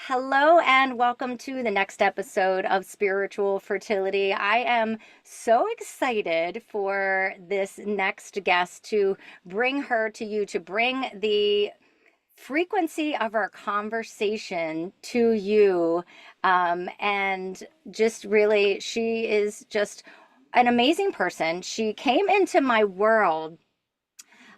Hello and welcome to the next episode of Spiritual Fertility. I am so excited for this next guest to bring her to you, to bring the frequency of our conversation to you. And just really, she is just an amazing person. She came into my world.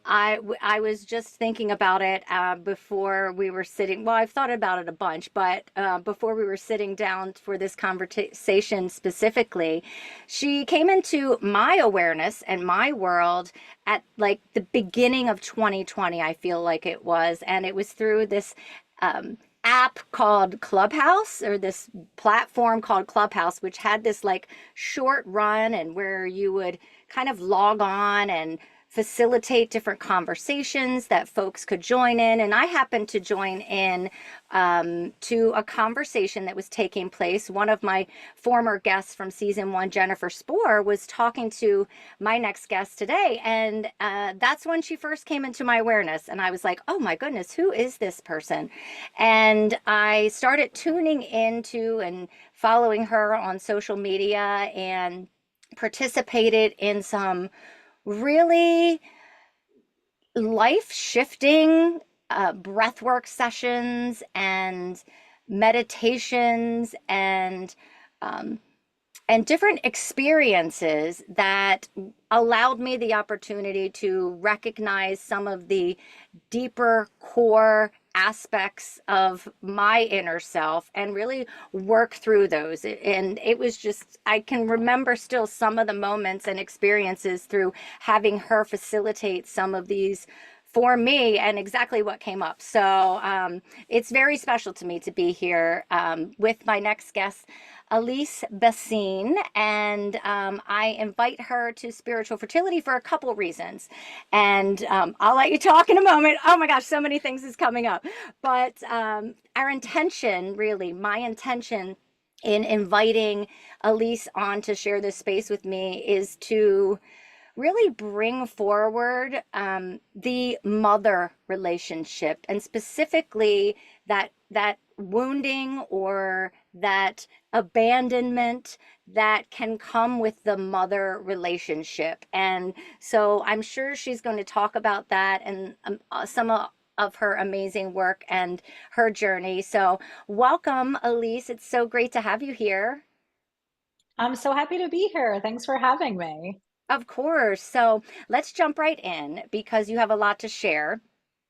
I was just thinking about it before we were sitting. Well, I've thought about it a bunch, but before we were sitting down for this conversation specifically, she came into my awareness and my world at like the beginning of 2020, I feel like it was. And it was through this app called Clubhouse, or this platform called Clubhouse, which had this like short run and where you would kind of log on and facilitate different conversations that folks could join in. And I happened to join in to a conversation that was taking place. One of my former guests from season one, Jennifer Spohr, was talking to my next guest today. And that's when she first came into my awareness. And I was like, oh my goodness, who is this person? And I started tuning into and following her on social media and participated in some really life shifting breathwork sessions and meditations um, and different experiences that allowed me the opportunity to recognize some of the deeper core aspects of my inner self and really work through those. And it was just, I can remember still some of the moments and experiences through having her facilitate some of these for me and exactly what came up. So it's very special to me to be here with my next guest, Alyse Bacine, and I invite her to Spiritual Fertility for a couple reasons. And I'll let you talk in a moment. Oh my gosh, so many things is coming up. But our intention, really, my intention in inviting Alyse on to share this space with me is to really bring forward the mother relationship, and specifically that wounding or that abandonment that can come with the mother relationship. And so I'm sure she's going to talk about that and some of her amazing work and her journey. So welcome, Alyse. It's so great to have you here. I'm so happy to be here. Thanks for having me. Of course. So let's jump right in because you have a lot to share.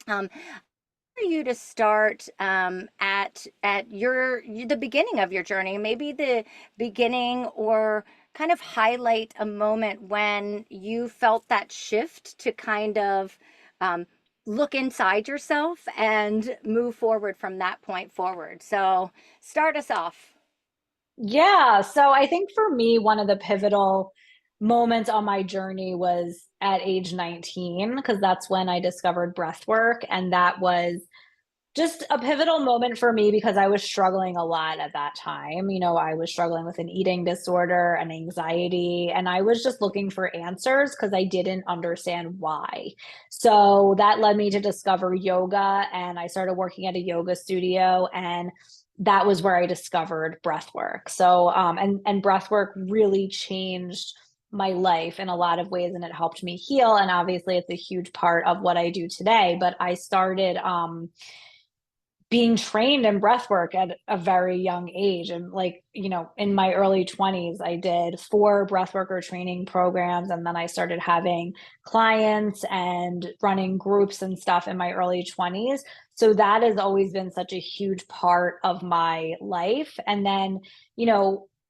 For you to start at the beginning of your journey, maybe the beginning, or kind of highlight a moment when you felt that shift to kind of um, look inside yourself and move forward from that point forward. So start us off. Yeah, so I think for me, one of the pivotal moments on my journey was at age 19, because that's when I discovered breath work. And that was just a pivotal moment for me because I was struggling a lot at that time. I was struggling with an eating disorder and anxiety, and I was just looking for answers because I didn't understand why. So that led me to discover yoga, and I started working at a yoga studio, and that was where I discovered breath work. So, and breath work really changed my life in a lot of ways, and it helped me heal. And obviously, it's a huge part of what I do today. But I started being trained in breath work at a very young age. And like, in my early 20s, I did 4 breathworker training programs. And then I started having clients and running groups and stuff in my early 20s. So that has always been such a huge part of my life. And then,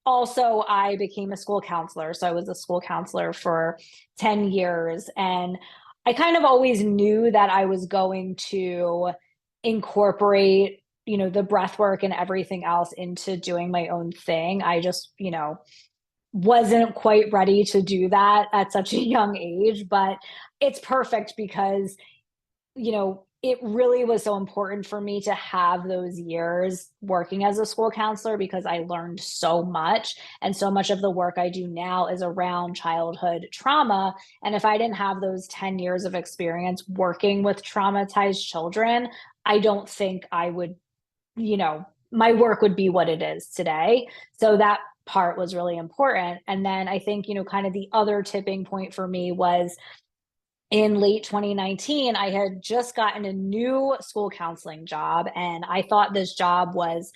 also I became a school counselor. So I was a school counselor for 10 years. And I kind of always knew that I was going to incorporate, the breath work and everything else into doing my own thing. I just, wasn't quite ready to do that at such a young age, but it's perfect because, it really was so important for me to have those years working as a school counselor because I learned so much. And so much of the work I do now is around childhood trauma. And if I didn't have those 10 years of experience working with traumatized children, I don't think I would, my work would be what it is today. So that part was really important. And then I think, kind of the other tipping point for me was in late 2019, I had just gotten a new school counseling job, and I thought this job was,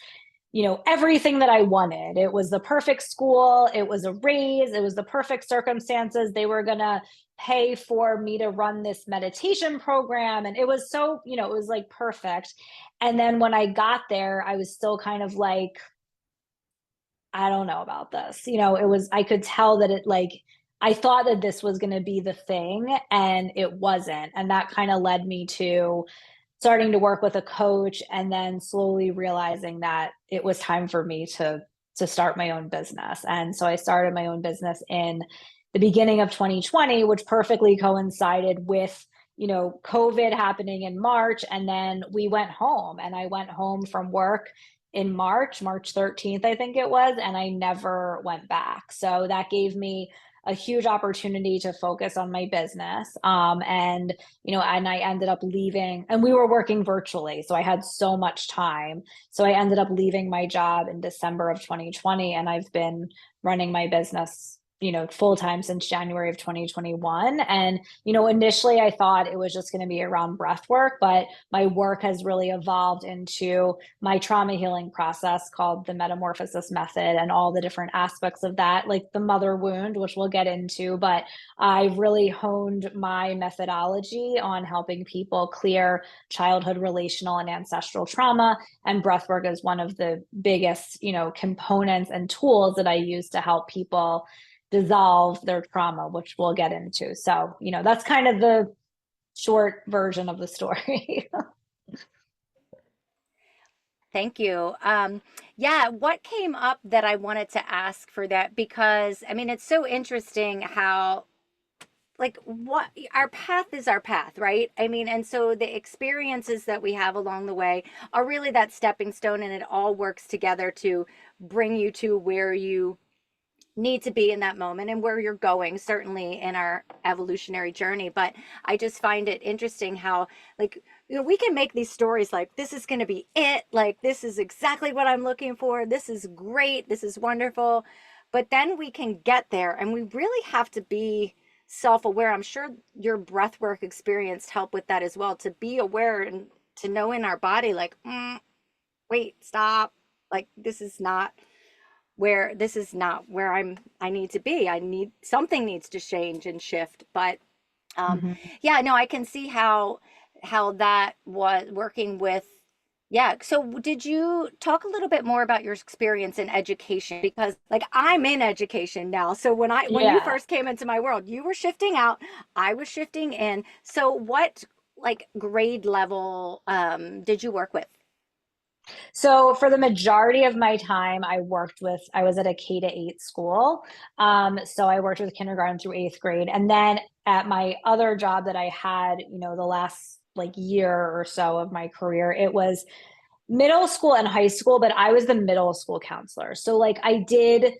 everything that I wanted. It was the perfect school, it was a raise, it was the perfect circumstances. They were going to pay for me to run this meditation program. And it was so, it was like perfect. And then when I got there, I was still kind of like, I don't know about this. I could tell that I thought that this was going to be the thing and it wasn't. And that kind of led me to starting to work with a coach and then slowly realizing that it was time for me to start my own business. And so I started my own business in the beginning of 2020, which perfectly coincided with COVID happening in March. And then we went home, and I went home from work in March 13th, I think it was, and I never went back. So that gave me a huge opportunity to focus on my business. And I ended up leaving, and we were working virtually. So I had so much time. So I ended up leaving my job in December of 2020, and I've been running my business full time since January of 2021. And, initially I thought it was just going to be around breath work, but my work has really evolved into my trauma healing process called the Metamorphosis Method and all the different aspects of that, like the mother wound, which we'll get into. But I've really honed my methodology on helping people clear childhood relational and ancestral trauma. And breath work is one of the biggest, components and tools that I use to help people dissolve their trauma, which we'll get into. So, that's kind of the short version of the story. Thank you. Yeah, what came up that I wanted to ask for that? Because I mean, it's so interesting how, like, what our path is our path, right? I mean, and so the experiences that we have along the way are really that stepping stone, and it all works together to bring you to where you need to be in that moment and where you're going, certainly in our evolutionary journey. But I just find it interesting how, like, we can make these stories like, this is going to be it, like, this is exactly what I'm looking for, this is great, this is wonderful. But then we can get there, and we really have to be self-aware. I'm sure your breathwork experience helped with that as well, to be aware and to know in our body, like, wait, stop, like, this is not where I need to be. I need, something needs to change and shift. But Mhm. yeah, no, I can see how that was working with. Yeah. So did you talk a little bit more about your experience in education? Because, like, I'm in education now. So when you Yeah. first came into my world, you were shifting out, I was shifting in. So what, like, grade level did you work with? So for the majority of my time, I was at a K-8 school. So I worked with kindergarten through eighth grade. And then at my other job that I had, the last like year or so of my career, it was middle school and high school, but I was the middle school counselor. So like I did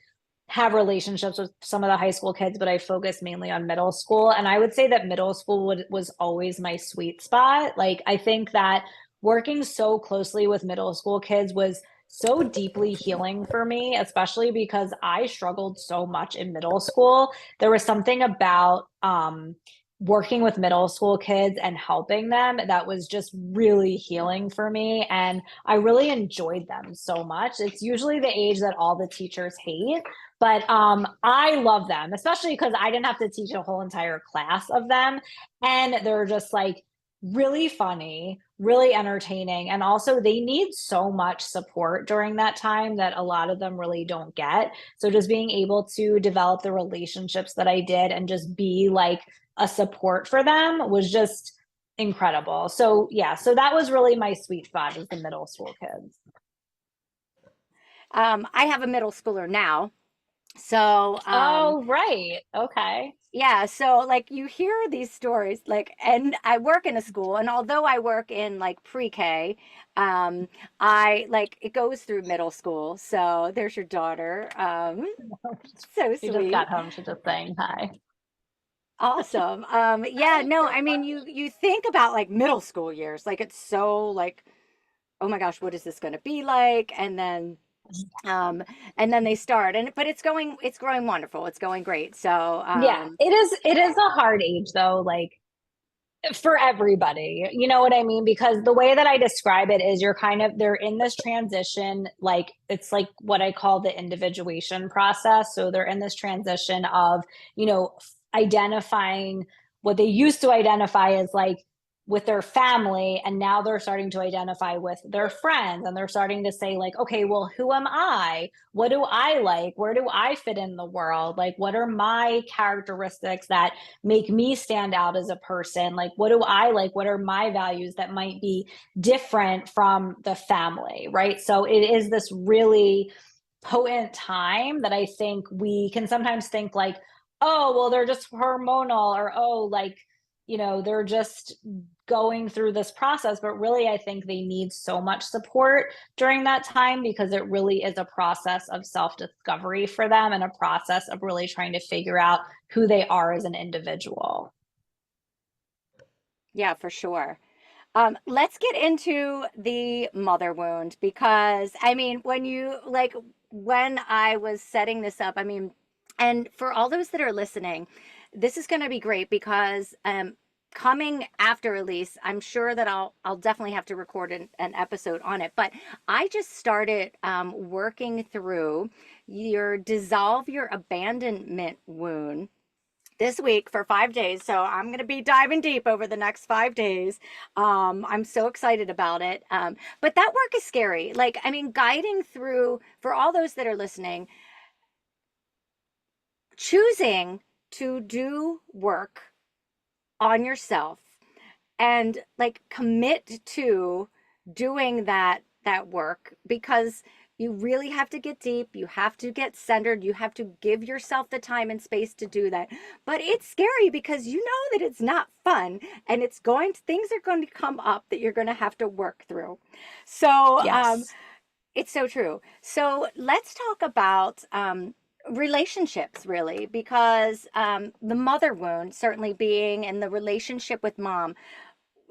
have relationships with some of the high school kids, but I focused mainly on middle school. And I would say that middle school was always my sweet spot. Like I think that working so closely with middle school kids was so deeply healing for me, especially because I struggled so much in middle school. There was something about working with middle school kids and helping them that was just really healing for me. And I really enjoyed them so much. It's usually the age that all the teachers hate, but I love them, especially because I didn't have to teach a whole entire class of them. And they're just like really funny, really entertaining. And also, they need so much support during that time that a lot of them really don't get. So, just being able to develop the relationships that I did and just be like a support for them was just incredible. So, yeah, so that was really my sweet spot, is the middle school kids. I have a middle schooler now. So Oh, right. Okay. yeah, so, like, you hear these stories, like, and I work in a school, and although I work in, like, pre-K, I, like, it goes through middle school. So there's your daughter. So She just sweet. got home. She's just saying hi. Awesome. Yeah, no, I mean, you think about, like, middle school years, like, it's so, like, oh my gosh, what is this going to be like? Um, and then they start, and but it's growing wonderful. It's going great. So, Yeah, it is a hard age though, like for everybody. You know what I mean? Because the way that I describe it is they're in this transition, like it's like what I call the individuation process. So they're in this transition of, identifying what they used to identify as like with their family, and now they're starting to identify with their friends, and they're starting to say like, okay, well, who am I? What do I like? Where do I fit in the world? Like, what are my characteristics that make me stand out as a person? Like, what do I like? What are my values that might be different from the family, right? So it is this really potent time that I think we can sometimes think like, oh, well, they're just hormonal, or oh, like, they're just going through this process. But really, I think they need so much support during that time, because it really is a process of self discovery for them, and a process of really trying to figure out who they are as an individual. yeah, for sure. Let's get into the mother wound because I mean, when I was setting this up, I mean, and for all those that are listening, this is going to be great because coming after Alyse, I'm sure that I'll definitely have to record an episode on it. But I just started working through your dissolve your abandonment wound this week for 5 days. So I'm going to be diving deep over the next 5 days. I'm so excited about it. But that work is scary. Like, I mean, guiding through, for all those that are listening, choosing to do work on yourself and like commit to doing that work, because you really have to get deep, you have to get centered, you have to give yourself the time and space to do that. But it's scary because you know that it's not fun, and things are going to come up that you're going to have to work through. So Yes. it's so true. So let's talk about relationships, really, because the mother wound certainly being in the relationship with mom.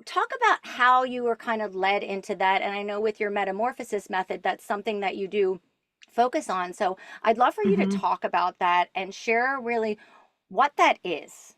Talk about how you were kind of led into that. And I know with your metamorphosis method, that's something that you do focus on. So I'd love for you to Mhm. talk about that and share really what that is.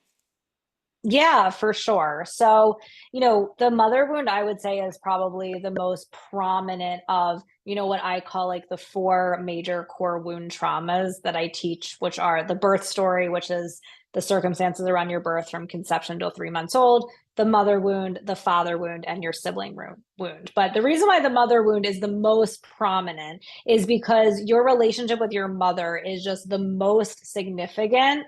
Yeah, for sure. So, the mother wound, I would say, is probably the most prominent of, what I call like the four major core wound traumas that I teach, which are the birth story, which is the circumstances around your birth from conception to 3 months old, the mother wound, the father wound, and your sibling wound. But the reason why the mother wound is the most prominent is because your relationship with your mother is just the most significant,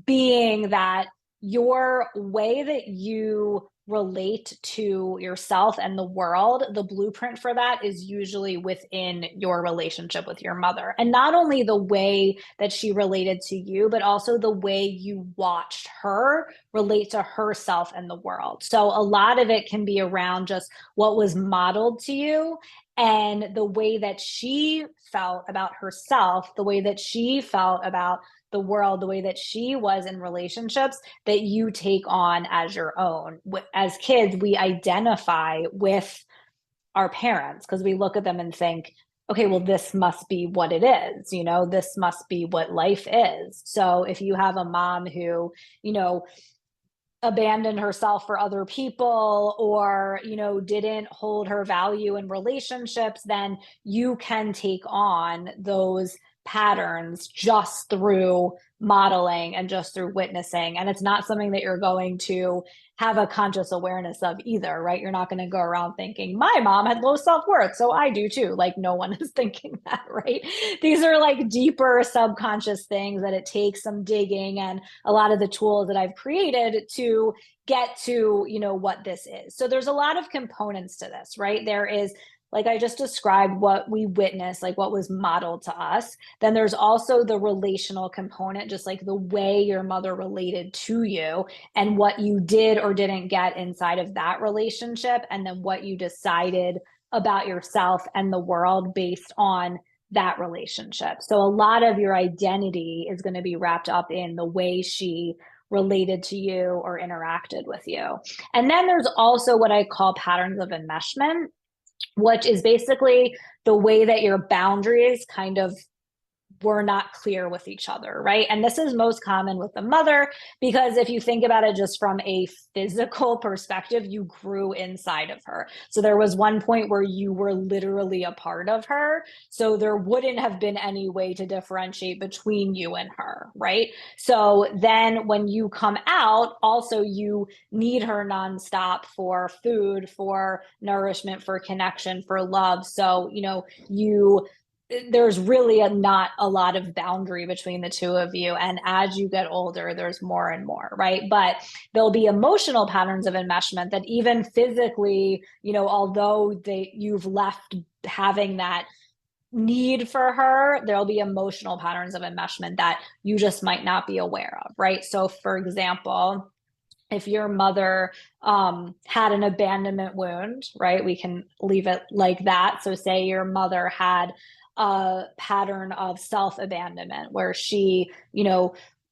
being that your way that you relate to yourself and the world, the blueprint for that is usually within your relationship with your mother. And not only the way that she related to you, but also the way you watched her relate to herself and the world. So a lot of it can be around just what was modeled to you, and the way that she felt about herself, the way that she felt about the world, the way that she was in relationships, that you take on as your own. As kids, we identify with our parents because we look at them and think, okay, well, this must be what it is. This must be what life is. So if you have a mom who, you know, abandoned herself for other people, or didn't hold her value in relationships, then you can take on those patterns just through modeling and just through witnessing, and it's not something that you're going to have a conscious awareness of either, right? You're not going to go around thinking my mom had low self-worth, so I do too. Like, no one is thinking that, right? These are like deeper subconscious things that it takes some digging and a lot of the tools that I've created to get to, what this is. So there's a lot of components to this, right? There is, like I just described, what we witnessed, like what was modeled to us. Then there's also the relational component, just like the way your mother related to you and what you did or didn't get inside of that relationship. And then what you decided about yourself and the world based on that relationship. So a lot of your identity is going to be wrapped up in the way she related to you or interacted with you. And then there's also what I call patterns of enmeshment, which is basically the way that your boundaries kind of were not clear with each other, right? And this is most common with the mother, because if you think about it just from a physical perspective, you grew inside of her. So there was one point where you were literally a part of her. So there wouldn't have been any way to differentiate between you and her, right? So then when you come out, also you need her nonstop for food, for nourishment, for connection, for love. So, there's really not a lot of boundary between the two of you. And as you get older, there's more and more, right? But there'll be emotional patterns of enmeshment that even physically, although you've left having that need for her, there'll be emotional patterns of enmeshment that you just might not be aware of, right? So for example, if your mother had an abandonment wound, right? We can leave it like that. So say your mother had a pattern of self-abandonment where she,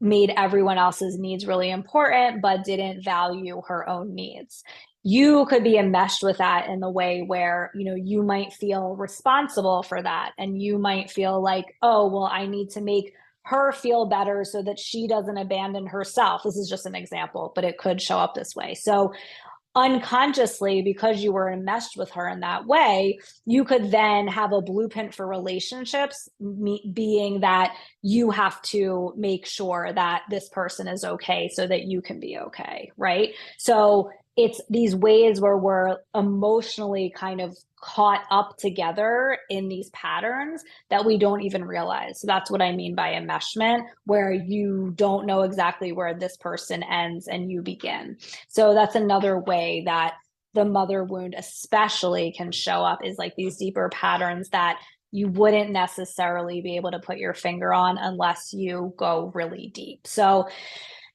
made everyone else's needs really important, but didn't value her own needs. You could be enmeshed with that in the way where, you might feel responsible for that. And you might feel like, oh, well, I need to make her feel better so that she doesn't abandon herself. This is just an example, but it could show up this way. So unconsciously, because you were enmeshed with her in that way, you could then have a blueprint for relationships, being that you have to make sure that this person is okay so that you can be okay, right? So it's these ways where we're emotionally kind of caught up together in these patterns that we don't even realize. So that's what I mean by enmeshment, where you don't know exactly where this person ends and you begin. So that's another way that the mother wound especially can show up, is like these deeper patterns that you wouldn't necessarily be able to put your finger on unless you go really deep. So,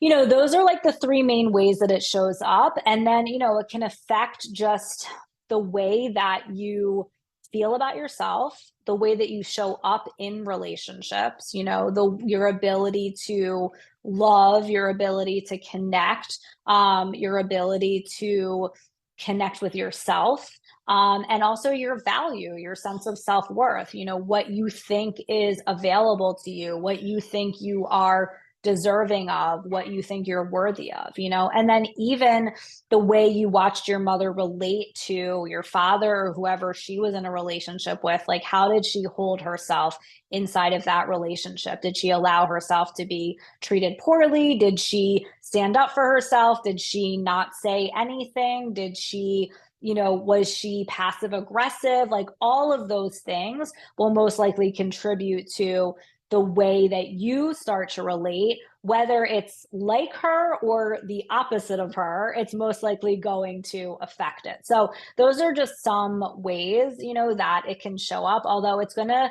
those are like the three main ways that it shows up. And then, it can affect just the way that you feel about yourself, the way that you show up in relationships, your ability to love, your ability to connect, your ability to connect with yourself, and also your value, your sense of self-worth, what you think is available to you, what you think you are deserving of, what you think you're worthy of, and then even the way you watched your mother relate to your father or whoever she was in a relationship with. Like, how did she hold herself inside of that relationship? Did she allow herself to be treated poorly? Did she stand up for herself? Did she not say anything? Did she, was she passive aggressive? Like, all of those things will most likely contribute to the way that you start to relate, whether it's like her or the opposite of her, it's most likely going to affect it. So those are just some ways, that it can show up, although it's going to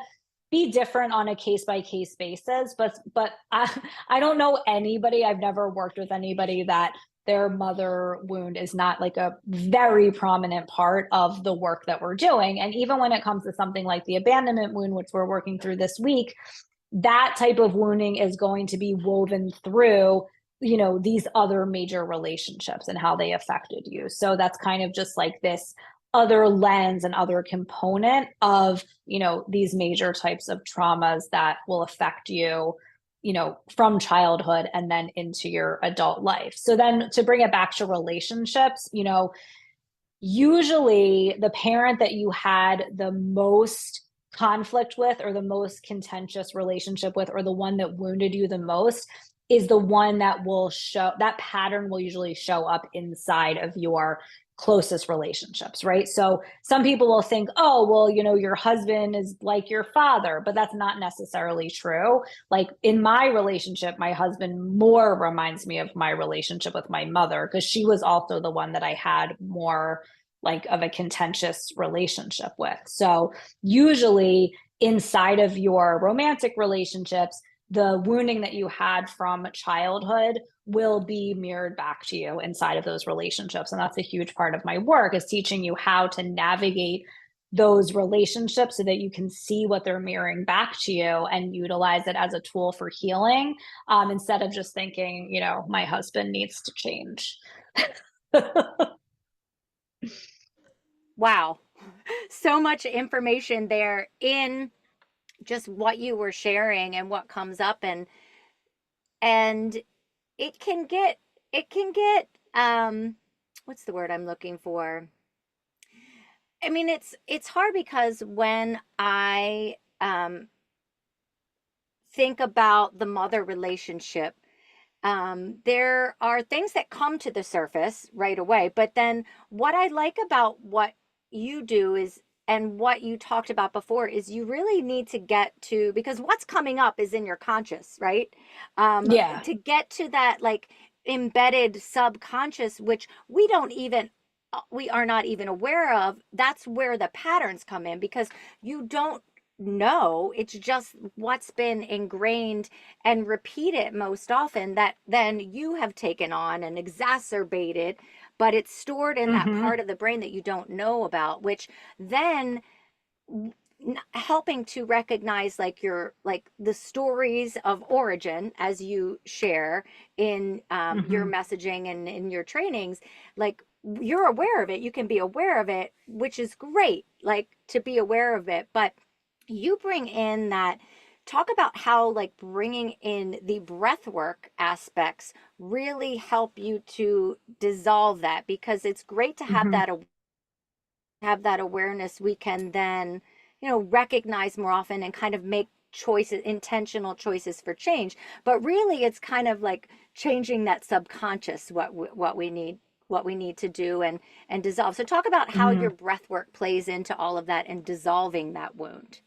be different on a case by case basis. But I don't know anybody, I've never worked with anybody that their mother wound is not like a very prominent part of the work that we're doing. And even when it comes to something like the abandonment wound, which we're working through this week, that type of wounding is going to be woven through, these other major relationships and how they affected you. So that's kind of just like this other lens and other component of, these major types of traumas that will affect you, from childhood and then into your adult life. So then to bring it back to relationships, usually the parent that you had the most conflict with, or the most contentious relationship with, or the one that wounded you the most, is the one that will show, that pattern will usually show up inside of your closest relationships, right? So some people will think, oh, well, your husband is like your father, but that's not necessarily true. Like in my relationship, my husband more reminds me of my relationship with my mother, because she was also the one that I had more like of a contentious relationship with. So usually inside of your romantic relationships, the wounding that you had from childhood will be mirrored back to you inside of those relationships. And that's a huge part of my work, is teaching you how to navigate those relationships so that you can see what they're mirroring back to you and utilize it as a tool for healing, instead of just thinking, my husband needs to change. Wow. so much information there in just what you were sharing and what comes up, and it can get what's the word I'm looking for? I mean, it's hard because when I think about the mother relationship, there are things that come to the surface right away. But then what I like about what you do is, and what you talked about before, is you really need to get to, because what's coming up is in your conscious, right? Yeah. To get to that like embedded subconscious, which we are not even aware of. That's where the patterns come in, because you don't know, it's just what's been ingrained and repeated most often, that then you have taken on and exacerbated, but it's stored in that Hmm. part of the brain that you don't know about, which then helping to recognize like your like the stories of origin as you share in your Hmm. messaging and in your trainings, like you're aware of it, you can be aware of it, which is great, like to be aware of it. But you bring in that, talk about how like bringing in the breath work aspects really help you to dissolve that, because it's great to Hmm. have that awareness. We can then, recognize more often and kind of make choices, intentional choices for change. But really it's kind of like changing that subconscious, what we need to do and dissolve. So talk about how your Hmm. breath work plays into all of that and dissolving that wound.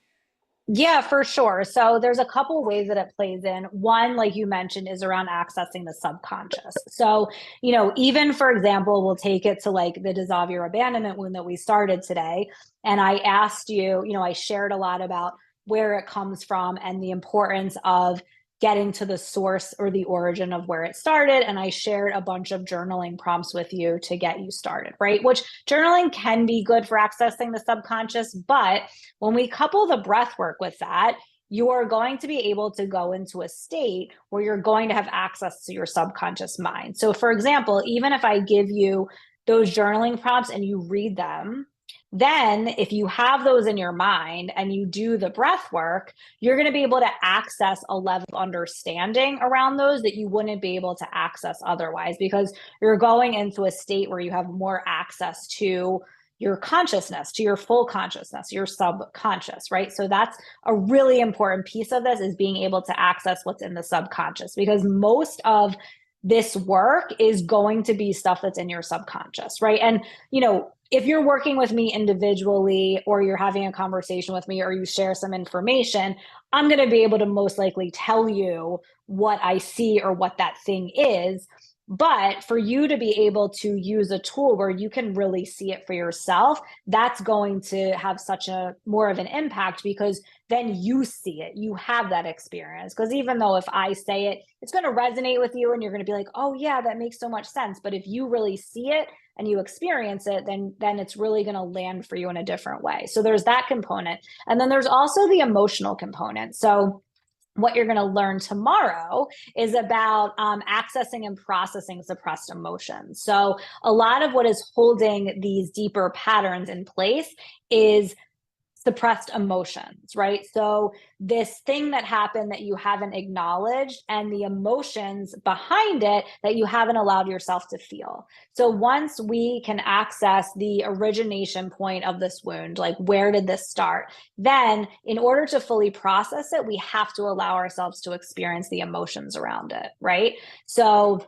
Yeah, for sure. So there's a couple ways that it plays in. One, like you mentioned, is around accessing the subconscious. So, even for example, we'll take it to like the dissolve your abandonment wound that we started today. And I asked you, I shared a lot about where it comes from and the importance of getting to the source or the origin of where it started. And I shared a bunch of journaling prompts with you to get you started, right? Which journaling can be good for accessing the subconscious, but when we couple the breath work with that, you are going to be able to go into a state where you're going to have access to your subconscious mind. So, for example, even if I give you those journaling prompts and you read them, then if you have those in your mind and you do the breath work, you're going to be able to access a level of understanding around those that you wouldn't be able to access otherwise, because you're going into a state where you have more access to your consciousness, to your full consciousness, your subconscious, right? So that's a really important piece of this, is being able to access what's in the subconscious, because most of this work is going to be stuff that's in your subconscious, right? And, if you're working with me individually or you're having a conversation with me or you share some information, I'm going to be able to most likely tell you what I see or what that thing is. But for you to be able to use a tool where you can really see it for yourself, that's going to have such a more of an impact, because then you see it, you have that experience. Because even though if I say it, it's going to resonate with you and you're going to be like, oh yeah, that makes so much sense. But if you really see it and you experience it, then it's really going to land for you in a different way. So there's that component. And then there's also the emotional component. So what you're going to learn tomorrow is about accessing and processing suppressed emotions. So, a lot of what is holding these deeper patterns in place is suppressed emotions, right? So, this thing that happened that you haven't acknowledged and the emotions behind it that you haven't allowed yourself to feel. So, once we can access the origination point of this wound, like where did this start? Then, in order to fully process it, we have to allow ourselves to experience the emotions around it, right? So,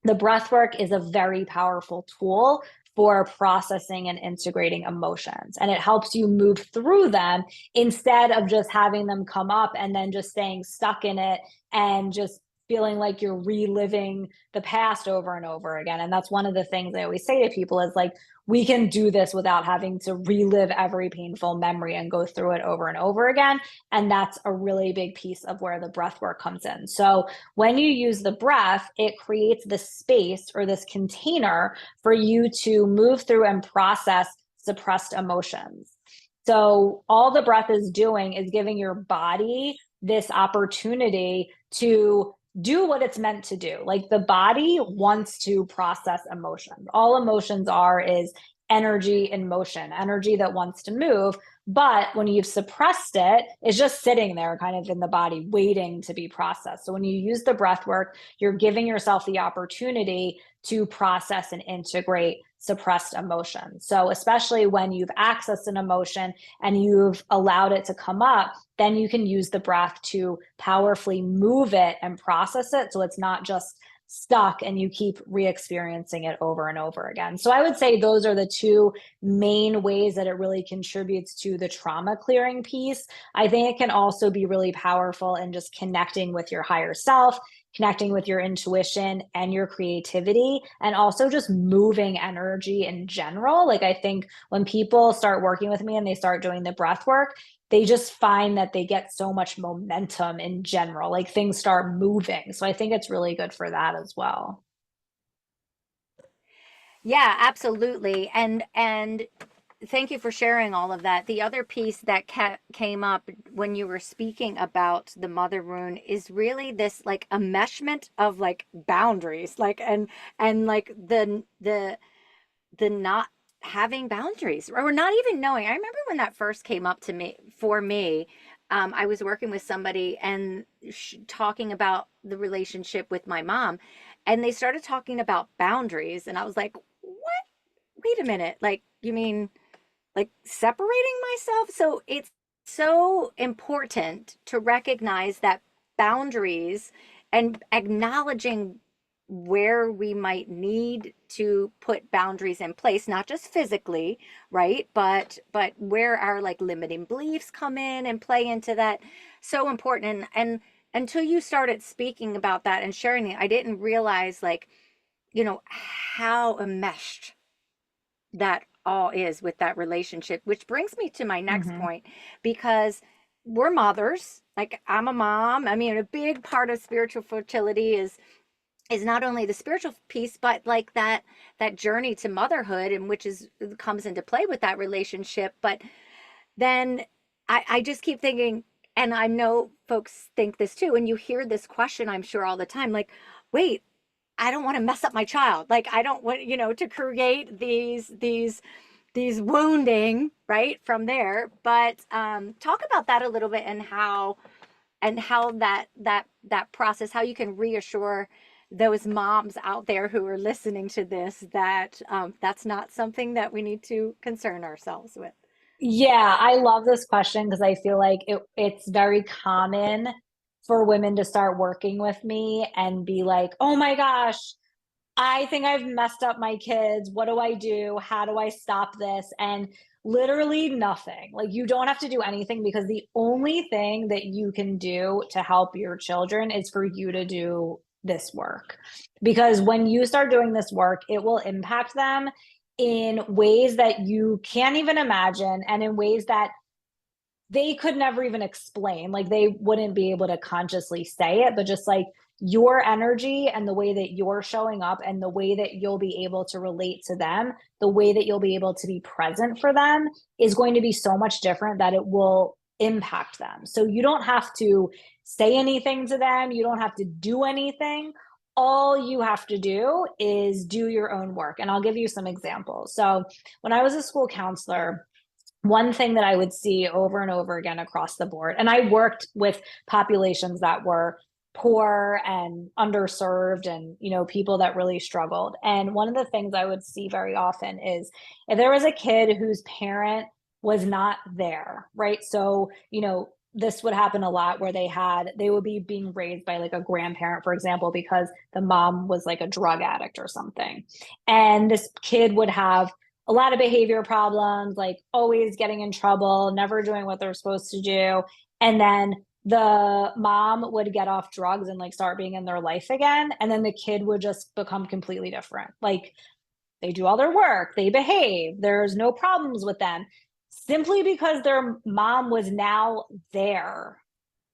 the breath work is a very powerful tool for processing and integrating emotions. And it helps you move through them instead of just having them come up and then just staying stuck in it and just feeling like you're reliving the past over and over again. And that's one of the things I always say to people is like, we can do this without having to relive every painful memory and go through it over and over again. And that's a really big piece of where the breath work comes in. So when you use the breath, it creates this space or this container for you to move through and process suppressed emotions. So, all the breath is doing is giving your body this opportunity to do what it's meant to do. Like the body wants to process emotions. All emotions are is energy in motion, energy that wants to move. But when you've suppressed it, it's just sitting there kind of in the body, waiting to be processed. So when you use the breath work, you're giving yourself the opportunity to process and integrate suppressed emotions. So especially when you've accessed an emotion and you've allowed it to come up, then you can use the breath to powerfully move it and process it. So it's not just stuck and you keep re-experiencing it over and over again. So I would say those are the two main ways that it really contributes to the trauma clearing piece. I think it can also be really powerful in just connecting with your higher self, connecting with your intuition and your creativity, and also just moving energy in general. Like, I think when people start working with me and they start doing the breath work, they just find that they get so much momentum in general, like things start moving. So I think it's really good for that as well. Yeah, absolutely. And thank you for sharing all of that. The other piece that came up when you were speaking about the mother wound is really this like enmeshment of like boundaries, like and like the not having boundaries or not even knowing. I remember when that first came up to me for me. I was working with somebody and talking about the relationship with my mom, and they started talking about boundaries, and I was like, "What? Wait a minute! Like, you mean like separating myself?" So it's so important to recognize that boundaries and acknowledging where we might need to put boundaries in place, not just physically, right, but where our like limiting beliefs come in and play into that. So important. And until you started speaking about that and sharing it, I didn't realize like, how enmeshed that all is with that relationship, which brings me to my next Mm-hmm. point, because we're mothers. Like, I'm a mom. I mean, a big part of spiritual fertility is not only the spiritual piece, but like that journey to motherhood, and which is comes into play with that relationship. But then I just keep thinking, and I know folks think this too, and you hear this question, I'm sure, all the time, like, wait, I don't want to mess up my child. Like, I don't want, to create these wounding, right, from there. But talk about that a little bit, and how that process, how you can reassure those moms out there who are listening to this that that's not something that we need to concern ourselves with. Yeah, I love this question because I feel like it's very common for women to start working with me and be like, oh my gosh, I think I've messed up my kids. What do I do? How do I stop this? And literally nothing. Like, you don't have to do anything, because the only thing that you can do to help your children is for you to do this work. Because when you start doing this work, it will impact them in ways that you can't even imagine, and in ways that they could never even explain. Like, they wouldn't be able to consciously say it, but just like your energy and the way that you're showing up and the way that you'll be able to relate to them, the way that you'll be able to be present for them is going to be so much different that it will impact them. So you don't have to say anything to them, you don't have to do anything. All you have to do is do your own work. And I'll give you some examples. So when I was a school counselor, one thing that I would see over and over again across the board, and I worked with populations that were poor and underserved, and people that really struggled. And one of the things I would see very often is if there was a kid whose parent was not there, right? So, this would happen a lot where they would be being raised by like a grandparent, for example, because the mom was like a drug addict or something. And this kid would have a lot of behavior problems, like always getting in trouble, never doing what they're supposed to do. And then the mom would get off drugs and like start being in their life again. And then the kid would just become completely different. Like, they do all their work, they behave, there's no problems with them, simply because their mom was now there.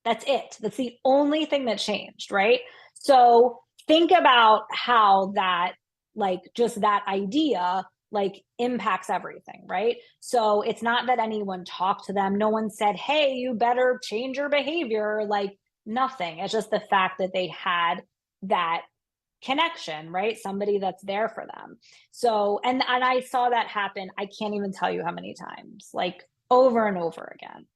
That's it. That's the only thing that changed, right? So think about how that, like, just that idea, like, impacts everything, right? So it's not that anyone talked to them. No one said, hey, you better change your behavior. Like, nothing. It's just the fact that they had that connection, right? Somebody that's there for them. So, and I saw that happen. I can't even tell you how many times, like over and over again.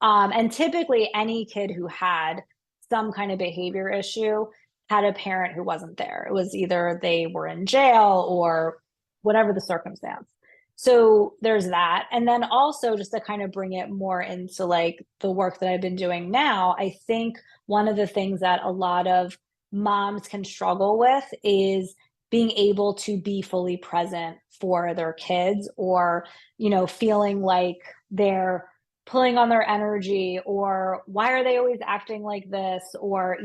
And typically, any kid who had some kind of behavior issue had a parent who wasn't there. It was either they were in jail or whatever the circumstance. So there's that. And then also, just to kind of bring it more into like the work that I've been doing now, I think one of the things that a lot of moms can struggle with is being able to be fully present for their kids, or, feeling like they're pulling on their energy, or why are they always acting like this, or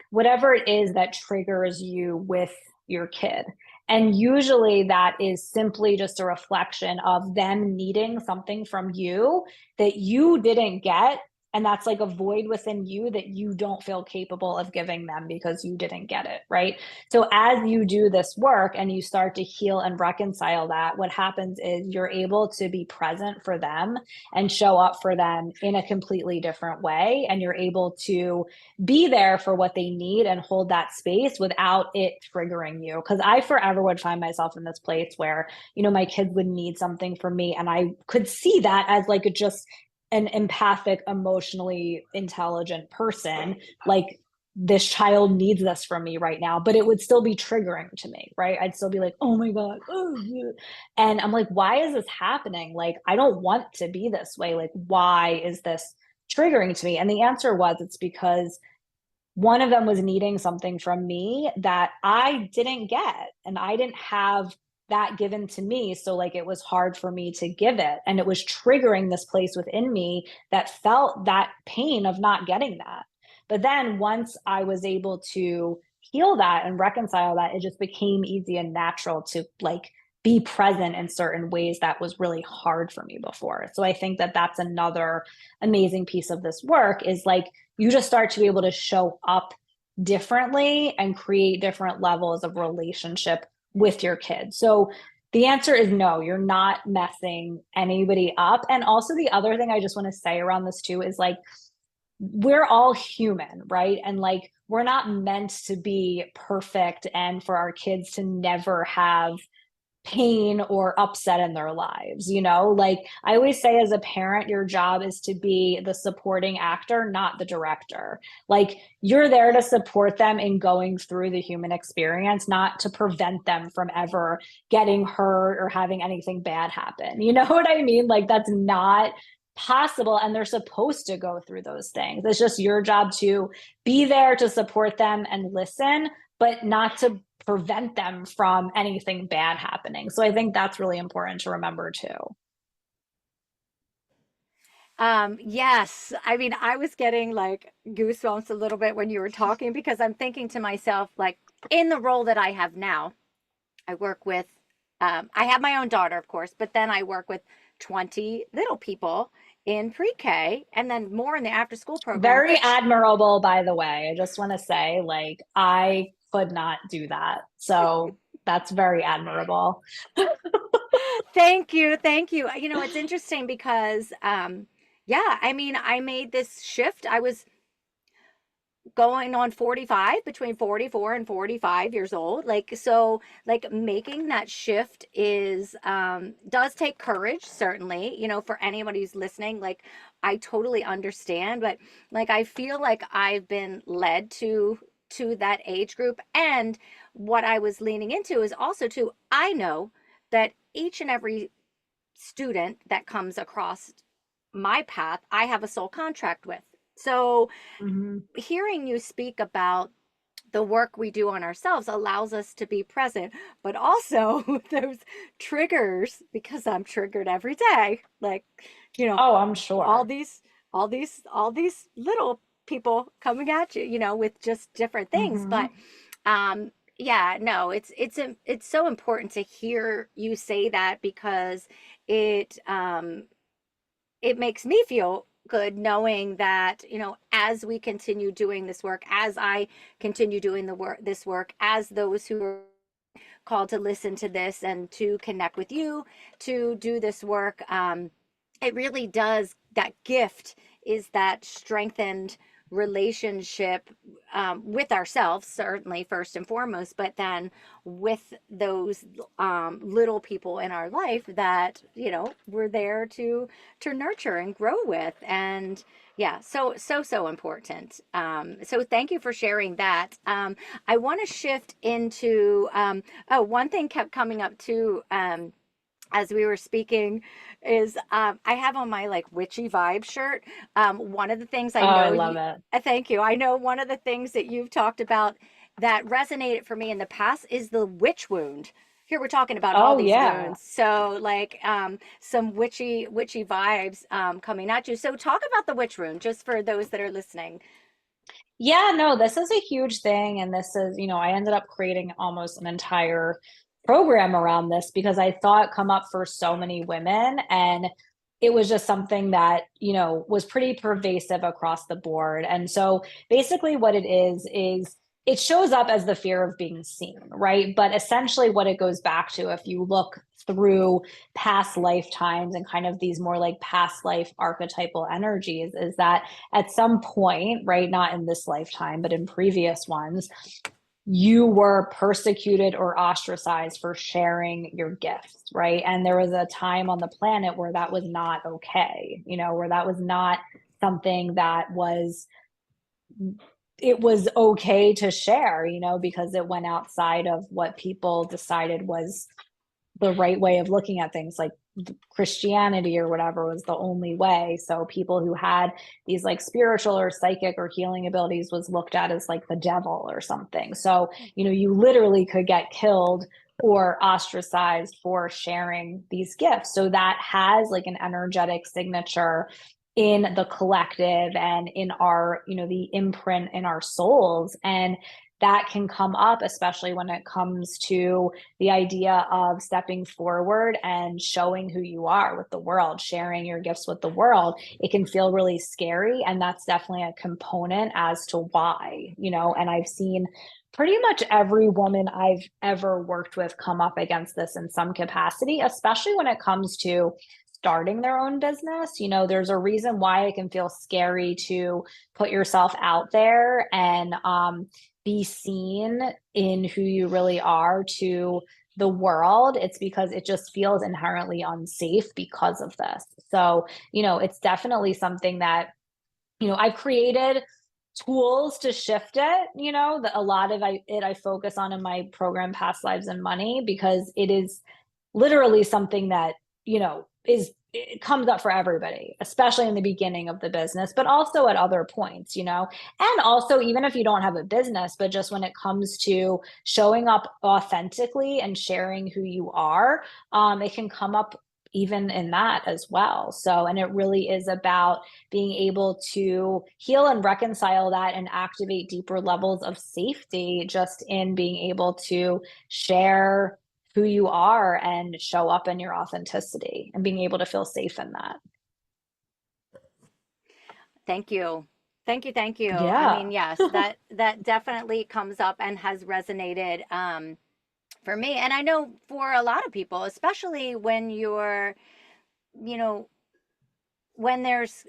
whatever it is that triggers you with your kid. And usually that is simply just a reflection of them needing something from you that you didn't get, and that's like a void within you that you don't feel capable of giving them because you didn't get it, right? So as you do this work and you start to heal and reconcile that, what happens is you're able to be present for them and show up for them in a completely different way. And you're able to be there for what they need and hold that space without it triggering you. Because I forever would find myself in this place where, my kids would need something from me. And I could see that as like just an empathic, emotionally intelligent person. Like, this child needs this from me right now, but it would still be triggering to me, right? I'd still be like, oh my God. Oh, yeah. And I'm like, why is this happening? Like, I don't want to be this way. Like, why is this triggering to me? And the answer was, it's because one of them was needing something from me that I didn't get, and I didn't have that given to me. So like, it was hard for me to give it, and it was triggering this place within me that felt that pain of not getting that. But then once I was able to heal that and reconcile that, it just became easy and natural to like be present in certain ways that was really hard for me before. So I think that that's another amazing piece of this work, is like, you just start to be able to show up differently and create different levels of relationship with your kids. So the answer is no, you're not messing anybody up. And also, the other thing I just want to say around this too is like, we're all human, right? And like, we're not meant to be perfect and for our kids to never have pain or upset in their lives. Like, I always say, as a parent, your job is to be the supporting actor, not the director. Like, you're there to support them in going through the human experience, not to prevent them from ever getting hurt or having anything bad happen. You know what I mean? Like, that's not possible, and they're supposed to go through those things. It's just your job to be there to support them and listen, but not to prevent them from anything bad happening. So I think that's really important to remember too. Yes. I mean, I was getting like goosebumps a little bit when you were talking, because I'm thinking to myself, like, in the role that I have now, I work with, I have my own daughter, of course, but then I work with 20 little people in pre-K, and then more in the after school program, Very which, admirable, by the way. I just want to say, like, I could not do that. So that's very admirable. thank you. Thank you. It's interesting because, yeah, I mean, I made this shift. I was going on 45, between 44 and 45 years old, like, so like making that shift is does take courage, certainly, for anybody who's listening. Like, I totally understand, but like, I feel like I've been led to that age group. And what I was leaning into is also to, I know that each and every student that comes across my path, I have a soul contract with. So Mhm. hearing you speak about the work we do on ourselves allows us to be present, but also those triggers, because I'm triggered every day. Like, you know, Oh, I'm all sure. these, all these little people coming at you, with just different things. But, Mhm. yeah, no, it's so important to hear you say that, because it makes me feel good knowing that, as we continue doing this work, as I continue doing this work, as those who are called to listen to this and to connect with you to do this work, it really does, that gift is that strengthened relationship with ourselves, certainly first and foremost, but then with those little people in our life that, you know, we're there to nurture and grow with. And yeah, so important. So thank you for sharing that. I want to shift into one thing kept coming up too. As we were speaking is I have on my like witchy vibe shirt. One of the things I Oh, I know love you, it. thank you. I know one of the things that you've talked about that resonated for me in the past is the witch wound. Here we're talking about all Oh, these yeah. wounds. So like some witchy vibes coming at you. So talk about the witch wound just for those that are listening. Yeah, no, this is a huge thing. And this is, I ended up creating almost an entire program around this because I saw it come up for so many women. And it was just something that, was pretty pervasive across the board. And so basically, what it is it shows up as the fear of being seen, right? But essentially, what it goes back to, if you look through past lifetimes and kind of these more like past life archetypal energies, is that at some point, right, not in this lifetime, but in previous ones, you were persecuted or ostracized for sharing your gifts, right? And there was a time on the planet where that was not okay, where that was not something that was, it was okay to share, because it went outside of what people decided was the right way of looking at things, like Christianity or whatever was the only way. So people who had these like spiritual or psychic or healing abilities was looked at as like the devil or something. So, you literally could get killed or ostracized for sharing these gifts. So that has like an energetic signature in the collective and in our, the imprint in our souls. And that can come up, especially when it comes to the idea of stepping forward and showing who you are with the world, sharing your gifts with the world. It can feel really scary. And that's definitely a component as to why, and I've seen pretty much every woman I've ever worked with come up against this in some capacity, especially when it comes to starting their own business. There's a reason why it can feel scary to put yourself out there and be seen in who you really are to the world. It's because it just feels inherently unsafe because of this. So, it's definitely something that, I've created tools to shift it, that a lot of I focus on in my program, Past Lives and Money, because it is literally something that, it comes up for everybody, especially in the beginning of the business, but also at other points, and also even if you don't have a business, but just when it comes to showing up authentically and sharing who you are, it can come up even in that as well. So, and it really is about being able to heal and reconcile that and activate deeper levels of safety just in being able to share who you are and show up in your authenticity and being able to feel safe in that. Thank you. Thank you. Thank you. I Yeah. mean, yes, that definitely comes up and has resonated for me. And I know for a lot of people, especially when you're, you know, when there's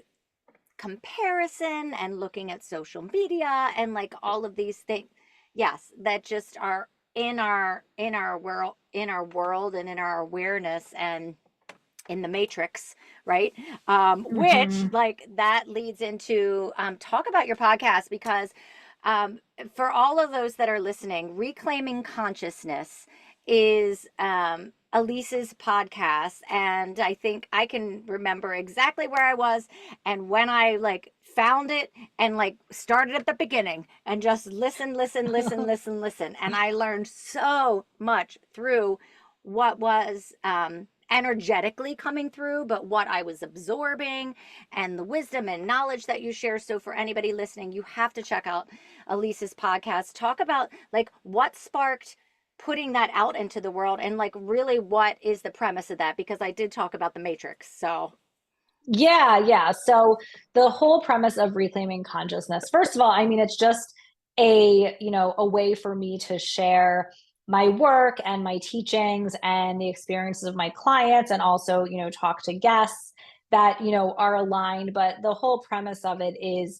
comparison and looking at social media and like all of these things, yes, that just are in our world and in our awareness and in the matrix, right? Which Mm-hmm. like that leads into talk about your podcast because um, for all of those that are listening, Reclaiming Consciousness is Alyse's podcast, and I think I can remember exactly where I was and when I like found it and like started at the beginning and just listen, and I learned so much through what was energetically coming through, but what I was absorbing and the wisdom and knowledge that you share. So, for anybody listening, you have to check out Alyse's podcast. Talk about like what sparked putting that out into the world and like really what is the premise of that, because I did talk about the matrix. So, Yeah, yeah. So the whole premise of reclaiming consciousness, first of all, I mean, it's just a way for me to share my work and my teachings and the experiences of my clients and also, talk to guests that, are aligned. But the whole premise of it is,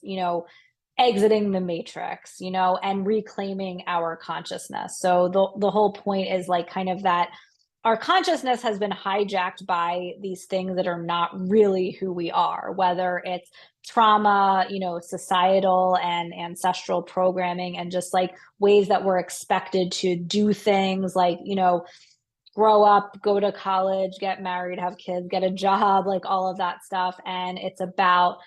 exiting the matrix, and reclaiming our consciousness. So the whole point is like kind of that our consciousness has been hijacked by these things that are not really who we are, whether it's trauma, societal and ancestral programming, and just like ways that we're expected to do things like, grow up, go to college, get married, have kids, get a job, like all of that stuff. And it's about,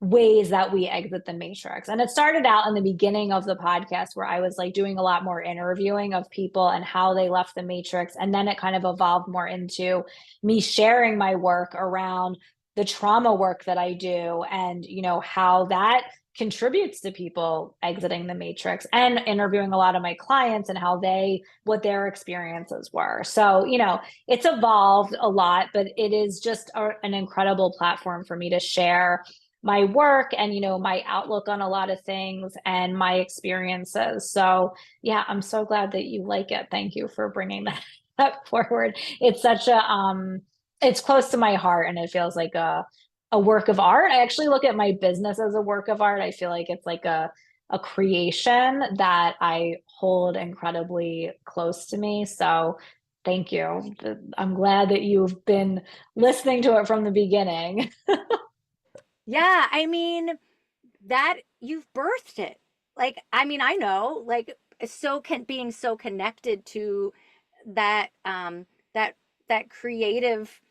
ways that we exit the matrix. And it started out in the beginning of the podcast where I was like doing a lot more interviewing of people and how they left the matrix. And then it kind of evolved more into me sharing my work around the trauma work that I do and, how that contributes to people exiting the matrix, and interviewing a lot of my clients and what their experiences were. So, it's evolved a lot, but it is just an incredible platform for me to share my work and, my outlook on a lot of things and my experiences. So yeah, I'm so glad that you like it. Thank you for bringing that forward. It's such it's close to my heart, and it feels like a work of art. I actually look at my business as a work of art. I feel like it's like a creation that I hold incredibly close to me. So thank you. I'm glad that you've been listening to it from the beginning. Yeah, I mean, that you've birthed it. Like, I mean, I know, like, being so connected to that that that creative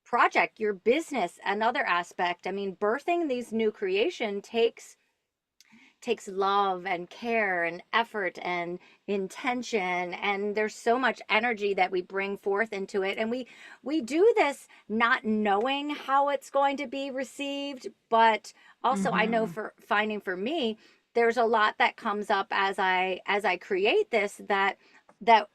project, your business, another aspect. I mean, birthing these new creation takes love and care and effort and intention, and there's so much energy that we bring forth into it, and we do this not knowing how it's going to be received. But also, I know, Mm-hmm. for me, there's a lot that comes up as I create this, that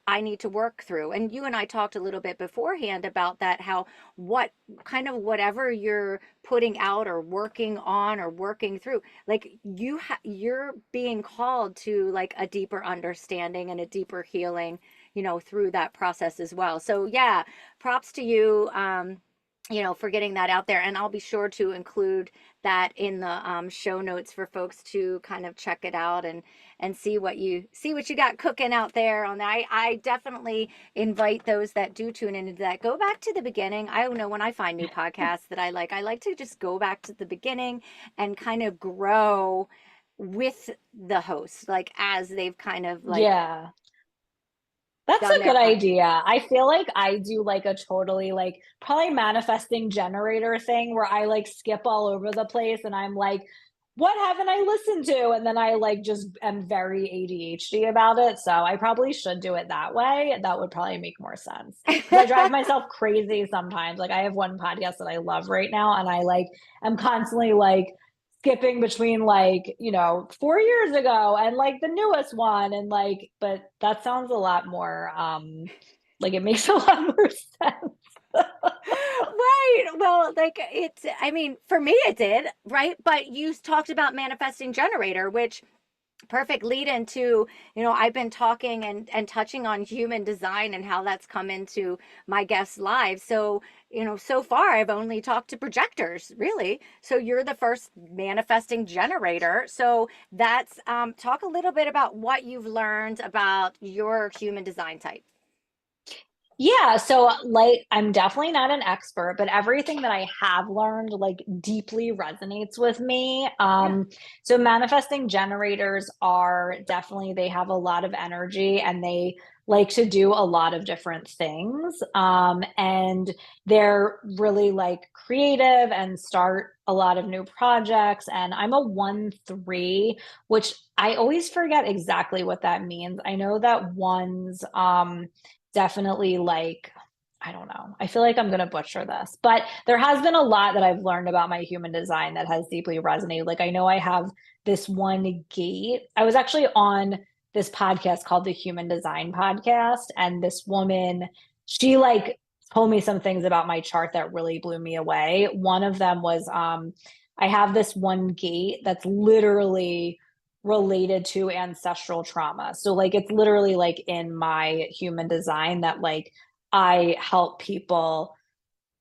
I need to work through. And you and I talked a little bit beforehand about that, how what kind of whatever you're putting out or working on or working through, like you're being called to like a deeper understanding and a deeper healing, through that process as well. So yeah, props to you, for getting that out there. And I'll be sure to include that in the show notes for folks to kind of check it out and see what you got cooking out there on that. I definitely invite those that do tune into that, go back to the beginning. I know when I find new podcasts that I like to just go back to the beginning and kind of grow with the host, like as they've kind of like Yeah. That's done a their good idea. I feel like I do like a totally like probably manifesting generator thing where I like skip all over the place and I'm like, what haven't I listened to? And then I like just am very ADHD about it. So I probably should do it that way. That would probably make more sense because I drive myself crazy sometimes. Like I have one podcast that I love right now, and I like am constantly like skipping between like 4 years ago and like the newest one, and like, but that sounds a lot more like it makes a lot more sense. Right. Well, like I mean, for me it did, right? But you talked about manifesting generator, which perfect lead into, I've been talking and touching on human design and how that's come into my guests' lives. So, so far I've only talked to projectors, really. So you're the first manifesting generator. So that's talk a little bit about what you've learned about your human design type. Yeah, so like I'm definitely not an expert, but everything that I have learned like deeply resonates with me. Yeah. So manifesting generators are definitely, they have a lot of energy and they like to do a lot of different things. And they're really like creative and start a lot of new projects. And I'm a 1-3, which I always forget exactly what that means. I know that ones definitely like, I don't know. I feel like I'm going to butcher this, but there has been a lot that I've learned about my human design that has deeply resonated. Like I know I have this one gate. I was actually on this podcast called the Human Design Podcast, and this woman, she like told me some things about my chart that really blew me away. One of them was I have this one gate that's literally related to ancestral trauma. So like it's literally like in my human design that like I help people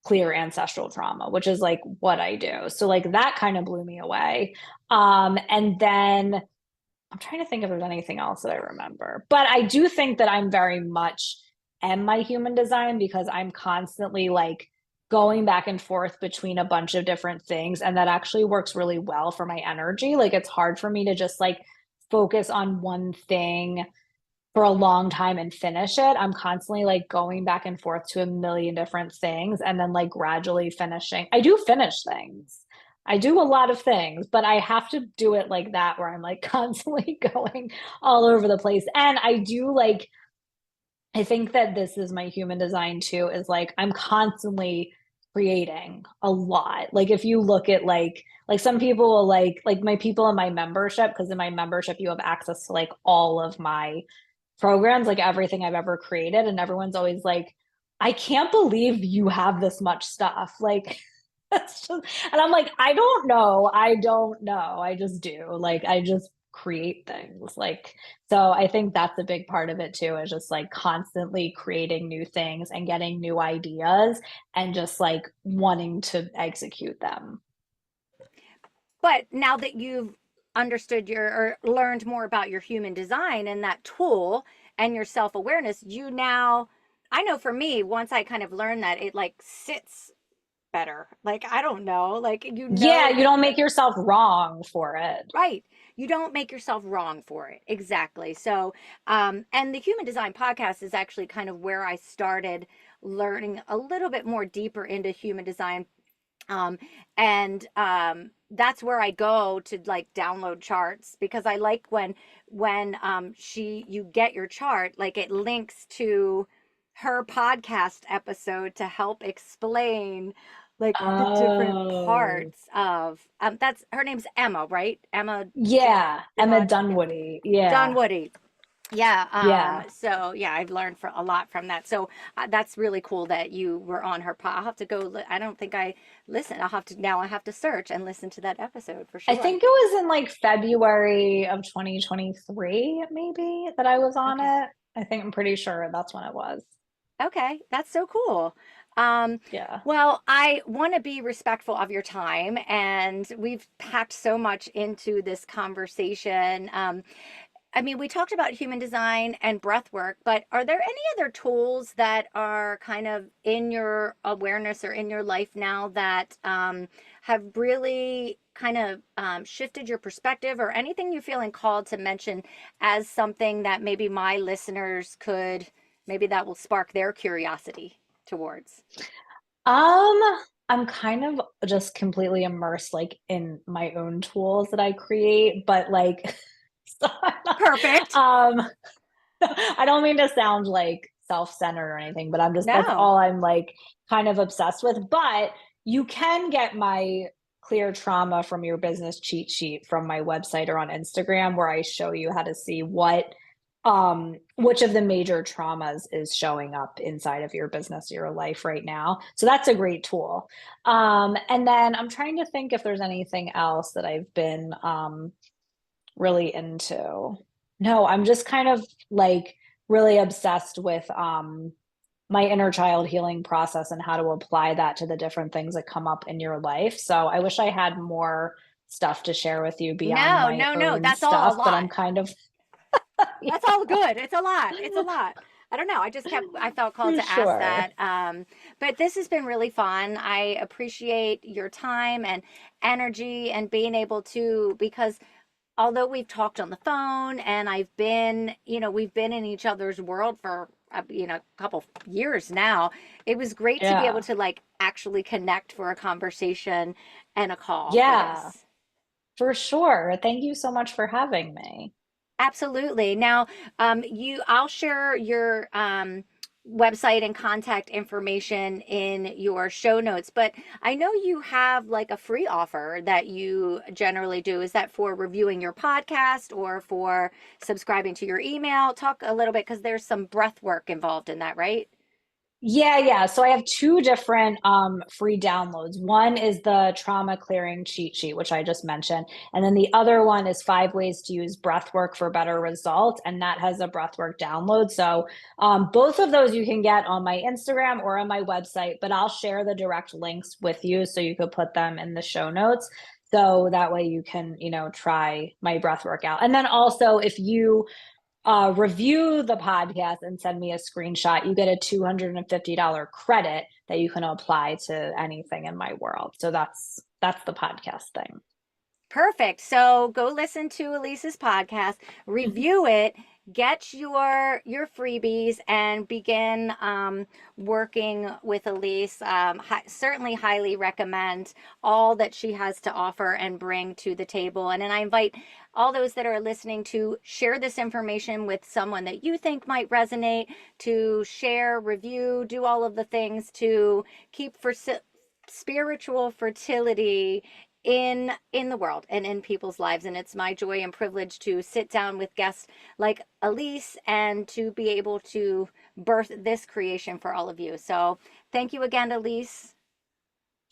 clear ancestral trauma, which is like what I do. So like that kind of blew me away. And then I'm trying to think if there's anything else that I remember, but I do think that I'm very much am my human design because I'm constantly like going back and forth between a bunch of different things. And that actually works really well for my energy. Like it's hard for me to just like focus on one thing for a long time and finish it. I'm constantly like going back and forth to a million different things and then like gradually finishing. I do finish things. I do a lot of things, but I have to do it like that where I'm like constantly going all over the place. And I do like, I think that this is my human design too, is like I'm constantly creating a lot. Like if you look at like some people will like my people in my membership, because in my membership you have access to like all of my programs, like everything I've ever created. And everyone's always like, I can't believe you have this much stuff. Like, that's just, and I'm like, I don't know. I don't know. I just do. Like, I just create things. Like, so I think that's a big part of it too, is just like constantly creating new things and getting new ideas and just like wanting to execute them. But now that you've understood your or learned more about your human design and that tool and your self-awareness, you now, I know for me, once I kind of learned that, it like sits better. Like, I don't know, like, Yeah, you don't make yourself wrong for it. right. You don't make yourself wrong for it. Exactly. So, and the Human Design podcast is actually kind of where I started learning a little bit more deeper into human design. Um, and that's where I go to like download charts, because I like when you get your chart, like it links to her podcast episode to help explain like the different Oh. parts of that's her name's Emma, right? Emma Yeah, Emma Dun yeah. Dunwoody. Yeah, Dunwoody. Yeah. yeah. So yeah, I've learned a lot from that. So that's really cool that you were on her pod. I'll have to go. I don't think I listen. I have to search and listen to that episode for I sure. think it was in like February of 2023, maybe, that I was on Okay. it. I think I'm pretty sure that's when it was. Okay. That's so cool. Um, Yeah. well, I want to be respectful of your time, and we've packed so much into this conversation. I mean, we talked about human design and breath work, but are there any other tools that are kind of in your awareness or in your life now that have really kind of shifted your perspective, or anything you feeling called to mention as something that maybe my listeners could, maybe that will spark their curiosity towards? Um, I'm kind of just completely immersed like in my own tools that I create, but like so I'm not, Perfect. I don't mean to sound like self-centered or anything, but I'm just that's No. all I'm like kind of obsessed with. But you can get my clear trauma from your business cheat sheet from my website or on Instagram, where I show you how to see what which of the major traumas is showing up inside of your business, your life right now. So that's a great tool. And then I'm trying to think if there's anything else that I've been really into. No, I'm just kind of like really obsessed with my inner child healing process and how to apply that to the different things that come up in your life. So I wish I had more stuff to share with you beyond No, my no, no. own That's all a stuff, but I'm lot. kind of That's yeah, all good. It's a lot. It's a lot. I don't know. I felt called for to ask sure. that. But this has been really fun. I appreciate your time and energy and being able to, because although we've talked on the phone and we've been in each other's world for, a couple years now, it was great to be able Yeah. to like actually connect for a conversation and a call for Yeah, this. for sure. Thank you so much for having me. Absolutely. Now, I'll share your website and contact information in your show notes, but I know you have like a free offer that you generally do. Is that for reviewing your podcast or for subscribing to your email? Talk a little bit, because there's some breath work involved in that, right? Yeah. So I have two different free downloads. One is the trauma clearing cheat sheet, which I just mentioned. And then the other one is 5 ways to use breathwork for better results. And that has a breathwork download. So both of those you can get on my Instagram or on my website, but I'll share the direct links with you so you could put them in the show notes. So that way you can, try my breathwork out. And then also if you review the podcast and send me a screenshot, you get a $250 credit that you can apply to anything in my world. So that's the podcast thing. Perfect. So go listen to Alyse's podcast, review it, get your freebies, and begin working with Alyse. Certainly, highly recommend all that she has to offer and bring to the table. And then I invite all those that are listening to share this information with someone that you think might resonate. To share, review, do all of the things to keep for spiritual fertility in the world and in people's lives. And it's my joy and privilege to sit down with guests like Alyse and to be able to birth this creation for all of you. So thank you again, Alyse.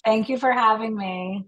Thank you for having me.